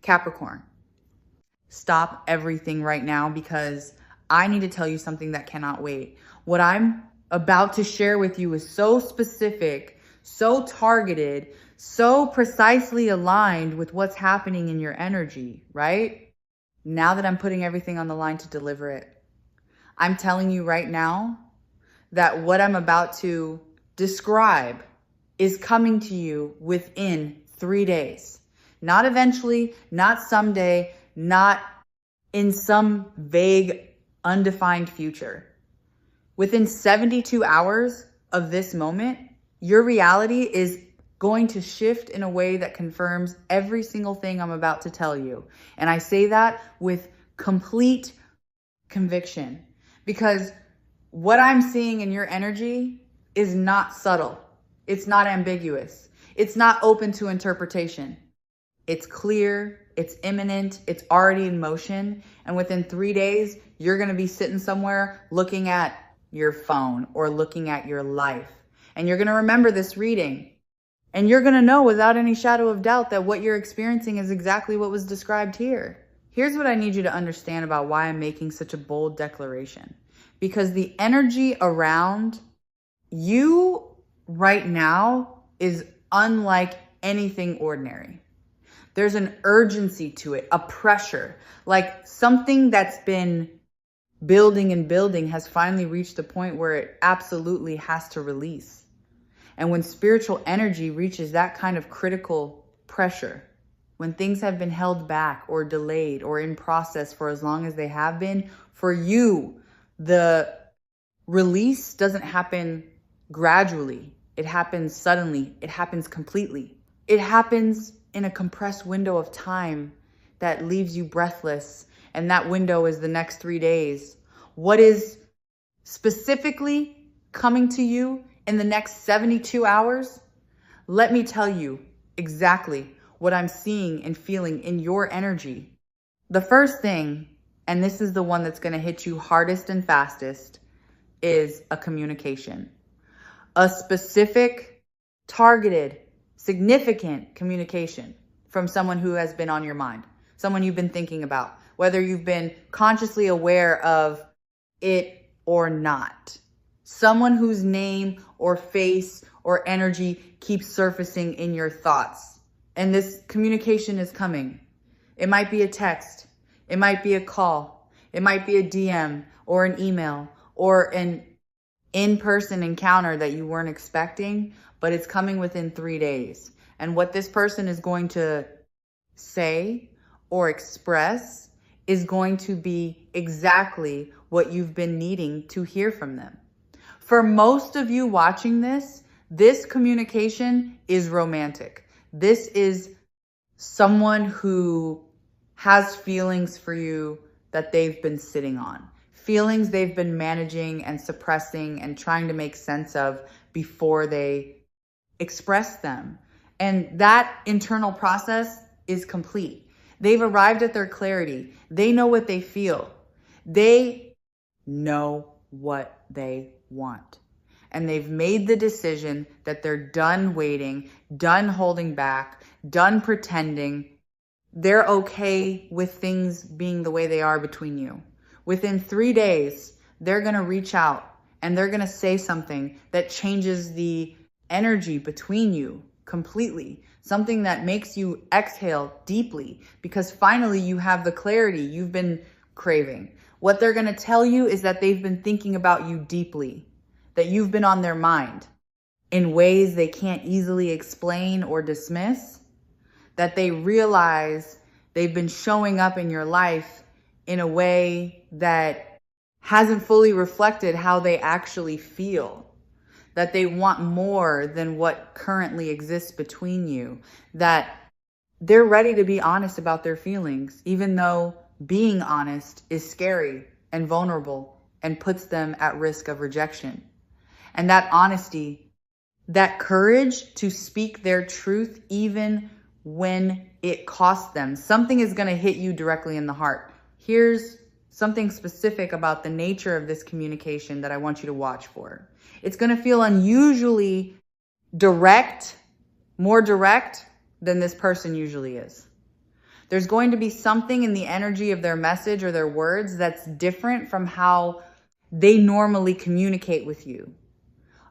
Capricorn, stop everything right now because I need to tell you something that cannot wait. What I'm about to share with you is so specific, so targeted, so precisely aligned with what's happening in your energy, right? Now that I'm putting everything on the line to deliver it, I'm telling you right now that what I'm about to describe is coming to you within 3 days. Not eventually, not someday, not in some vague, undefined future. Within 72 hours of this moment, your reality is going to shift in a way that confirms every single thing I'm about to tell you. And I say that with complete conviction because what I'm seeing in your energy is not subtle. It's not ambiguous. It's not open to interpretation. It's clear, it's imminent, it's already in motion. And within 3 days, you're going to be sitting somewhere looking at your phone or looking at your life. And you're going to remember this reading. And you're going to know without any shadow of doubt that what you're experiencing is exactly what was described here. Here's what I need you to understand about why I'm making such a bold declaration. Because the energy around you right now is unlike anything ordinary. There's an urgency to it, a pressure, like something that's been building and building has finally reached the point where it absolutely has to release. And when spiritual energy reaches that kind of critical pressure, when things have been held back or delayed or in process for as long as they have been, for you, the release doesn't happen gradually. It happens suddenly. It happens completely. It happens in a compressed window of time that leaves you breathless. And that window is the next 3 days. What is specifically coming to you in the next 72 hours? Let me tell you exactly what I'm seeing and feeling in your energy. The first thing, and this is the one that's going to hit you hardest and fastest, is a communication. A specific, targeted, significant communication from someone who has been on your mind, someone you've been thinking about, whether you've been consciously aware of it or not. Someone whose name or face or energy keeps surfacing in your thoughts. And this communication is coming. It might be a text. It might be a call. It might be a DM or an email or an in-person encounter that you weren't expecting, but it's coming within 3 days. And what this person is going to say or express is going to be exactly what you've been needing to hear from them. For most of you watching this, this communication is romantic. This is someone who has feelings for you that they've been sitting on. Feelings they've been managing and suppressing and trying to make sense of before they express them. And that internal process is complete. They've arrived at their clarity. They know what they feel. They know what they want. And they've made the decision that they're done waiting, done holding back, done pretending. They're okay with things being the way they are between you. Within 3 days, they're going to reach out and they're going to say something that changes the energy between you completely. Something that makes you exhale deeply because finally you have the clarity you've been craving. What they're going to tell you is that they've been thinking about you deeply, that you've been on their mind in ways they can't easily explain or dismiss, that they realize they've been showing up in your life in a way that hasn't fully reflected how they actually feel, that they want more than what currently exists between you, that they're ready to be honest about their feelings, even though being honest is scary and vulnerable and puts them at risk of rejection. And that honesty, that courage to speak their truth, even when it costs them, something is going to hit you directly in the heart. Here's something specific about the nature of this communication that I want you to watch for. It's going to feel unusually direct, more direct than this person usually is. There's going to be something in the energy of their message or their words that's different from how they normally communicate with you.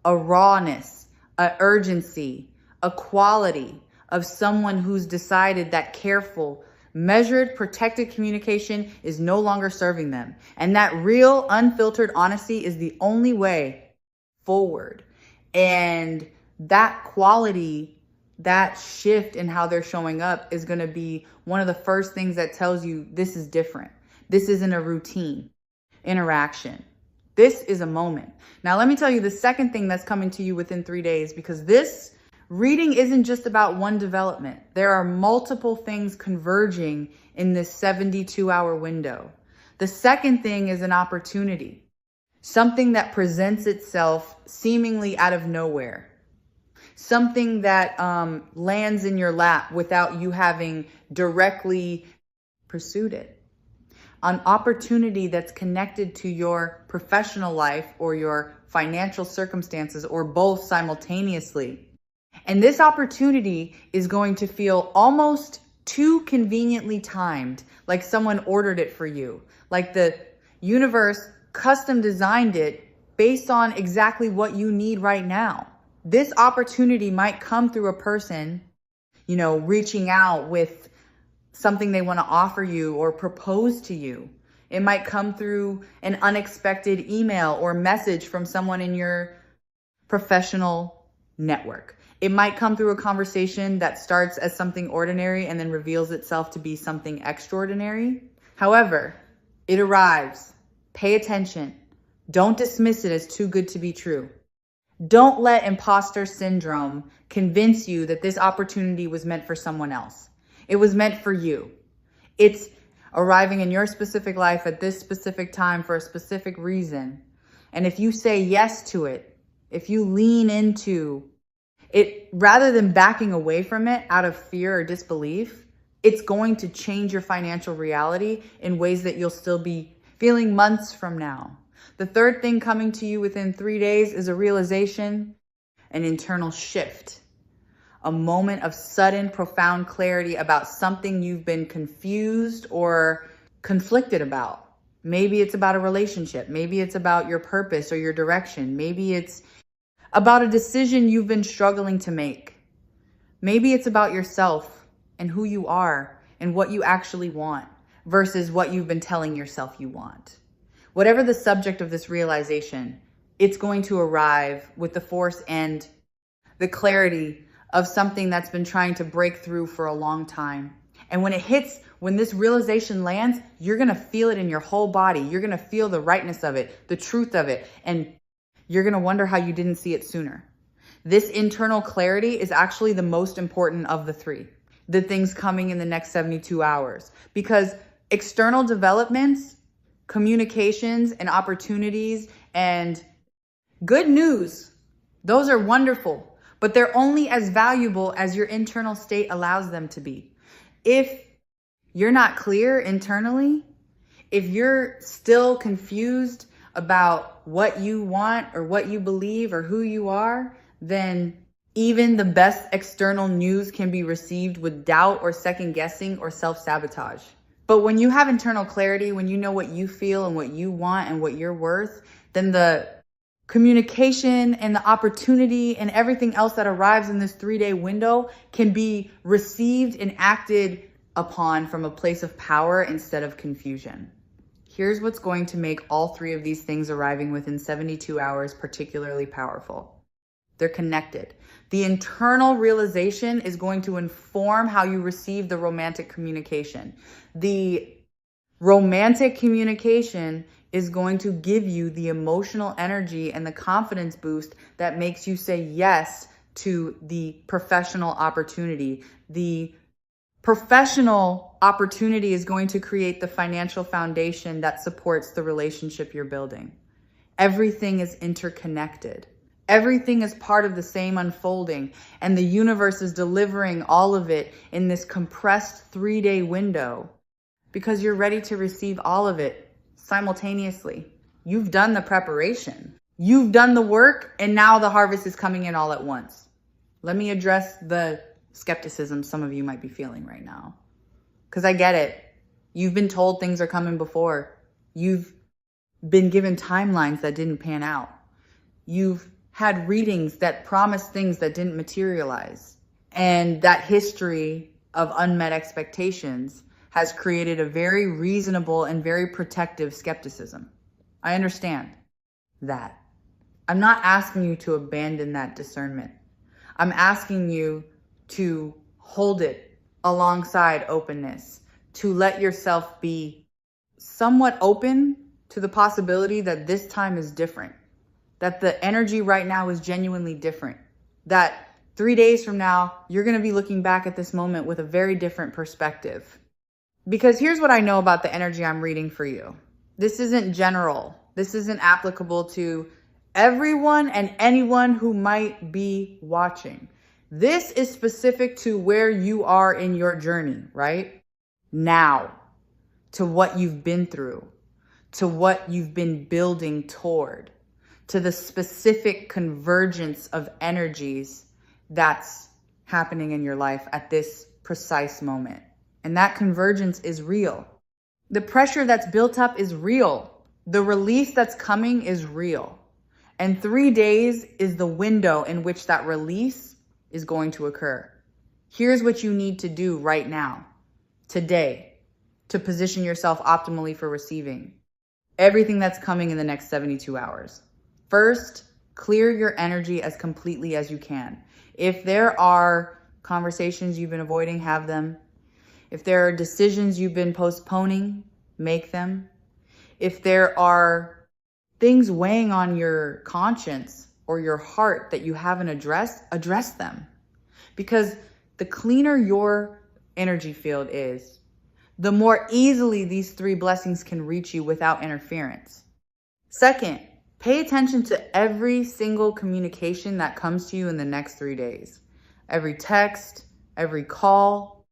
A rawness, a urgency, a quality of someone who's decided that careful, measured, protected communication is no longer serving them. And that real, unfiltered honesty is the only way forward. And that quality, that shift in how they're showing up is going to be one of the first things that tells you this is different. This isn't a routine interaction. This is a moment. Now, let me tell you the second thing that's coming to you within 3 days, because this reading isn't just about one development. There are multiple things converging in this 72-hour window. The second thing is an opportunity, something that presents itself seemingly out of nowhere, something that lands in your lap without you having directly pursued it. An opportunity that's connected to your professional life or your financial circumstances or both simultaneously. And this opportunity is going to feel almost too conveniently timed, like someone ordered it for you, like the universe custom designed it based on exactly what you need right now. This opportunity might come through a person, reaching out with something they want to offer you or propose to you. It might come through an unexpected email or message from someone in your professional network. It might come through a conversation that starts as something ordinary and then reveals itself to be something extraordinary. However, it arrives. Pay attention. Don't dismiss it as too good to be true. Don't let imposter syndrome convince you that this opportunity was meant for someone else. It was meant for you. It's arriving in your specific life at this specific time for a specific reason. And if you say yes to it, if you lean into it, rather than backing away from it out of fear or disbelief, it's going to change your financial reality in ways that you'll still be feeling months from now. The third thing coming to you within 3 days is a realization, an internal shift. A moment of sudden, profound clarity about something you've been confused or conflicted about. Maybe it's about a relationship. Maybe it's about your purpose or your direction. Maybe it's about a decision you've been struggling to make. Maybe it's about yourself and who you are and what you actually want versus what you've been telling yourself you want. Whatever the subject of this realization, it's going to arrive with the force and the clarity of something that's been trying to break through for a long time. And when it hits, when this realization lands, you're going to feel it in your whole body. You're going to feel the rightness of it, the truth of it. And you're going to wonder how you didn't see it sooner. This internal clarity is actually the most important of the three, the things coming in the next 72 hours. Because external developments, communications and opportunities and good news, those are wonderful. But they're only as valuable as your internal state allows them to be. If you're not clear internally, if you're still confused about what you want or what you believe or who you are, then even the best external news can be received with doubt or second guessing or self-sabotage. But when you have internal clarity, when you know what you feel and what you want and what you're worth, then the communication and the opportunity and everything else that arrives in this 3-day window can be received and acted upon from a place of power instead of confusion. Here's what's going to make all three of these things arriving within 72 hours particularly powerful. They're connected. The internal realization is going to inform how you receive the romantic communication. The romantic communication is going to give you the emotional energy and the confidence boost that makes you say yes to the professional opportunity. The professional opportunity is going to create the financial foundation that supports the relationship you're building. Everything is interconnected. Everything is part of the same unfolding, and the universe is delivering all of it in this compressed 3-day window because you're ready to receive all of it simultaneously. You've done the preparation. You've done the work, and now the harvest is coming in all at once. Let me address the skepticism some of you might be feeling right now. because I get it. You've been told things are coming before. You've been given timelines that didn't pan out. You've had readings that promised things that didn't materialize. And that history of unmet expectations has created a very reasonable and very protective skepticism. I understand that. I'm not asking you to abandon that discernment. I'm asking you to hold it alongside openness, to let yourself be somewhat open to the possibility that this time is different, that the energy right now is genuinely different, that 3 days from now, you're going to be looking back at this moment with a very different perspective. Because here's what I know about the energy I'm reading for you. This isn't general. This isn't applicable to everyone and anyone who might be watching. This is specific to where you are in your journey, right? Now, to what you've been through, to what you've been building toward, to the specific convergence of energies that's happening in your life at this precise moment. And that convergence is real. The pressure that's built up is real. The release that's coming is real. And 3 days is the window in which that release is going to occur. Here's what you need to do right now, today, to position yourself optimally for receiving everything that's coming in the next 72 hours. First, clear your energy as completely as you can. If there are conversations you've been avoiding, have them. If there are decisions you've been postponing, make them. If there are things weighing on your conscience or your heart that you haven't addressed, address them. Because the cleaner your energy field is, the more easily these 3 blessings can reach you without interference. Second, pay attention to every single communication that comes to you in the next 3 days. Every text, every call,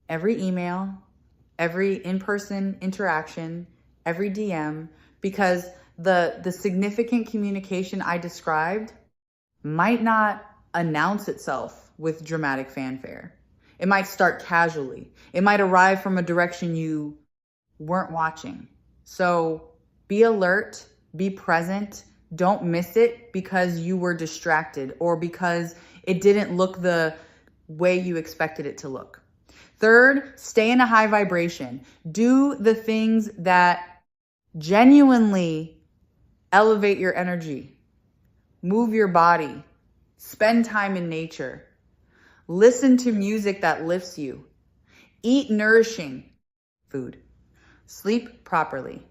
every email, every in-person interaction, every DM, because the significant communication I described might not announce itself with dramatic fanfare. It might start casually. It might arrive from a direction you weren't watching. So be alert, be present. Don't miss it because you were distracted or because it didn't look the way you expected it to look. Third, stay in a high vibration. Do the things that genuinely elevate your energy. Move your body. Spend time in nature. Listen to music that lifts you. Eat nourishing food. Sleep properly.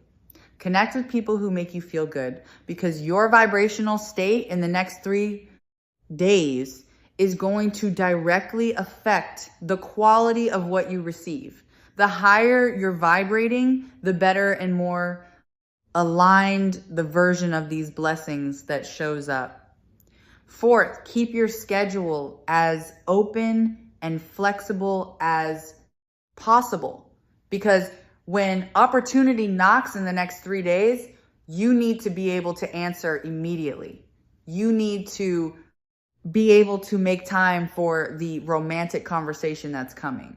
Connect with people who make you feel good, because your vibrational state in the next 3 days is going to directly affect the quality of what you receive. The higher you're vibrating, the better and more aligned the version of these blessings that shows up. Fourth, keep your schedule as open and flexible as possible, because when opportunity knocks in the next 3 days, you need to be able to answer immediately. You need to be able to make time for the romantic conversation that's coming.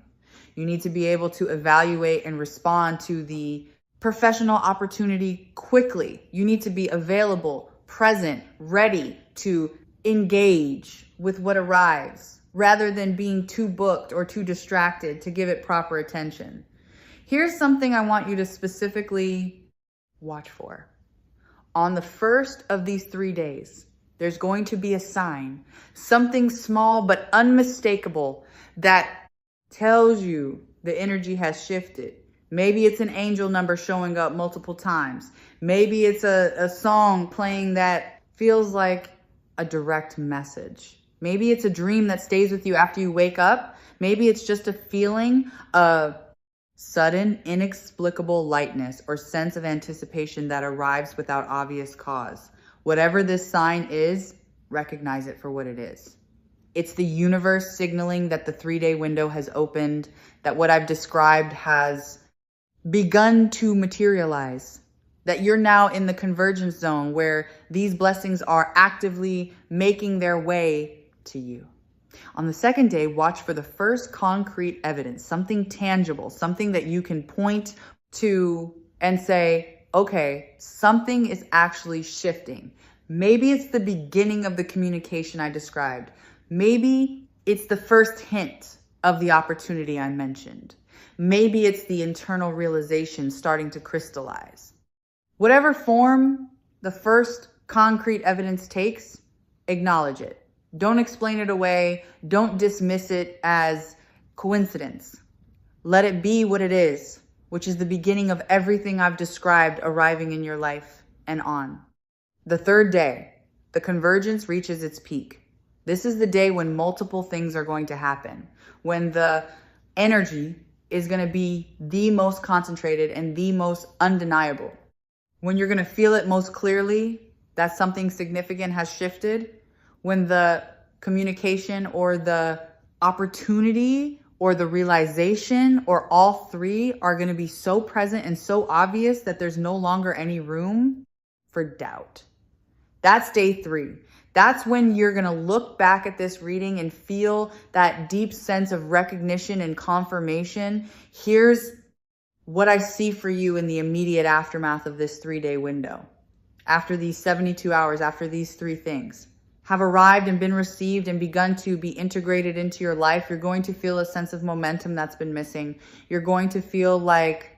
You need to be able to evaluate and respond to the professional opportunity quickly. You need to be available, present, ready to engage with what arrives, rather than being too booked or too distracted to give it proper attention. Here's something I want you to specifically watch for. On the first of these 3 days, there's going to be a sign, something small but unmistakable, that tells you the energy has shifted. Maybe it's an angel number showing up multiple times. Maybe it's a song playing that feels like a direct message. Maybe it's a dream that stays with you after you wake up. Maybe it's just a feeling of sudden, inexplicable lightness or sense of anticipation that arrives without obvious cause. Whatever this sign is, recognize it for what it is. It's the universe signaling that the 3-day window has opened, that what I've described has begun to materialize, that you're now in the convergence zone where these blessings are actively making their way to you. On the second day, watch for the first concrete evidence, something tangible, something that you can point to and say, okay, something is actually shifting. Maybe it's the beginning of the communication I described. Maybe it's the first hint of the opportunity I mentioned. Maybe it's the internal realization starting to crystallize. Whatever form the first concrete evidence takes, acknowledge it. Don't explain it away. Don't dismiss it as coincidence. Let it be what it is, which is the beginning of everything I've described arriving in your life and on. The third day, the convergence reaches its peak. This is the day when multiple things are going to happen, when the energy is going to be the most concentrated and the most undeniable. When you're going to feel it most clearly that something significant has shifted, when the communication or the opportunity or the realization or all three are going to be so present and so obvious that there's no longer any room for doubt. That's day 3. That's when you're going to look back at this reading and feel that deep sense of recognition and confirmation. Here's what I see for you in the immediate aftermath of this 3-day window. After these 72 hours, after these 3 things have arrived and been received and begun to be integrated into your life, you're going to feel a sense of momentum that's been missing. You're going to feel like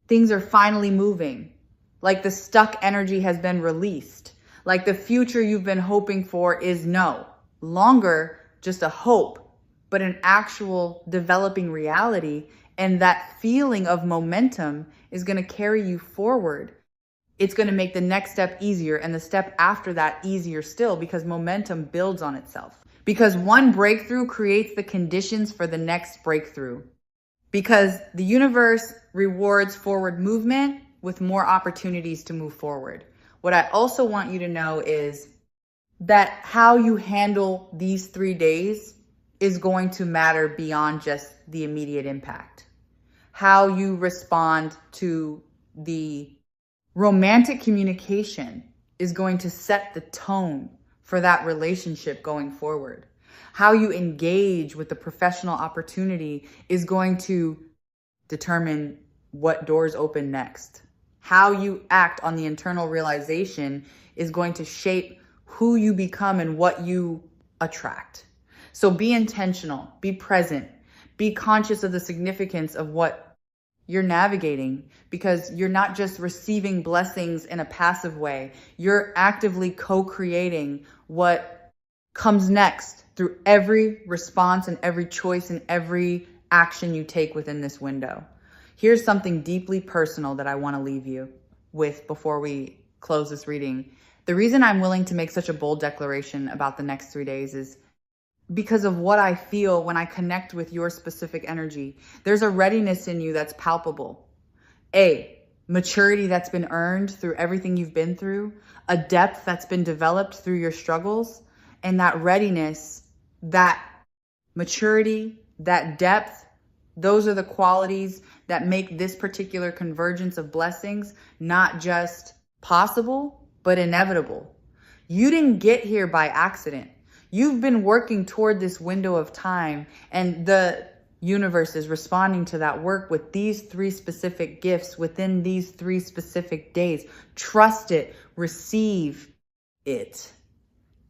things are finally moving, like the stuck energy has been released, like the future you've been hoping for is no longer just a hope, but an actual developing reality. And that feeling of momentum is going to carry you forward. It's going to make the next step easier and the step after that easier still, because momentum builds on itself. Because one breakthrough creates the conditions for the next breakthrough. Because the universe rewards forward movement with more opportunities to move forward. What I also want you to know is that how you handle these 3 days is going to matter beyond just the immediate impact. How you respond to the romantic communication is going to set the tone for that relationship going forward. How you engage with the professional opportunity is going to determine what doors open next. How you act on the internal realization is going to shape who you become and what you attract. So be intentional, be present, be conscious of the significance of what you're navigating, because you're not just receiving blessings in a passive way. You're actively co-creating what comes next through every response and every choice and every action you take within this window. Here's something deeply personal that I want to leave you with before we close this reading. The reason I'm willing to make such a bold declaration about the next 3 days is because of what I feel when I connect with your specific energy. There's a readiness in you that's palpable. A maturity that's been earned through everything you've been through, a depth that's been developed through your struggles, and that readiness, that maturity, that depth, those are the qualities that make this particular convergence of blessings not just possible, but inevitable. You didn't get here by accident. You've been working toward this window of time, and the universe is responding to that work with these 3 specific gifts within these 3 specific days. Trust it, receive it,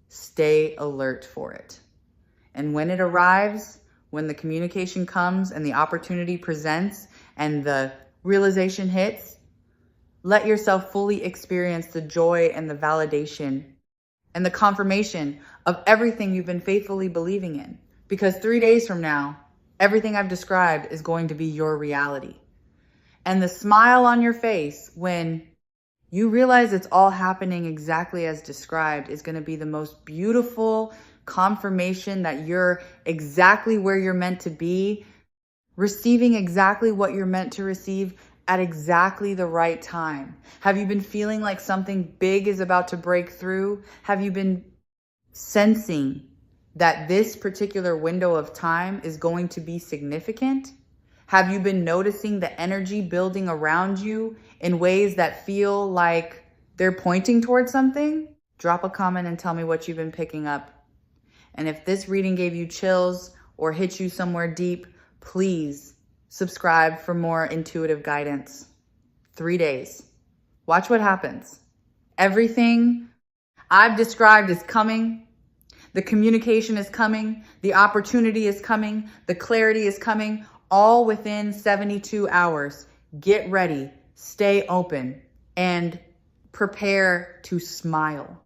stay alert for it. And when it arrives, when the communication comes and the opportunity presents and the realization hits, let yourself fully experience the joy and the validation and the confirmation of everything you've been faithfully believing in. Because 3 days from now, everything I've described is going to be your reality. And the smile on your face when you realize it's all happening exactly as described is going to be the most beautiful confirmation that you're exactly where you're meant to be, receiving exactly what you're meant to receive at exactly the right time. Have you been feeling like something big is about to break through? Have you been sensing that this particular window of time is going to be significant? Have you been noticing the energy building around you in ways that feel like they're pointing towards something? Drop a comment and tell me what you've been picking up. And if this reading gave you chills or hit you somewhere deep, please subscribe for more intuitive guidance. 3 days. Watch what happens. Everything I've described is coming. The communication is coming. The opportunity is coming. The clarity is coming, all within 72 hours. Get ready, stay open, and prepare to smile.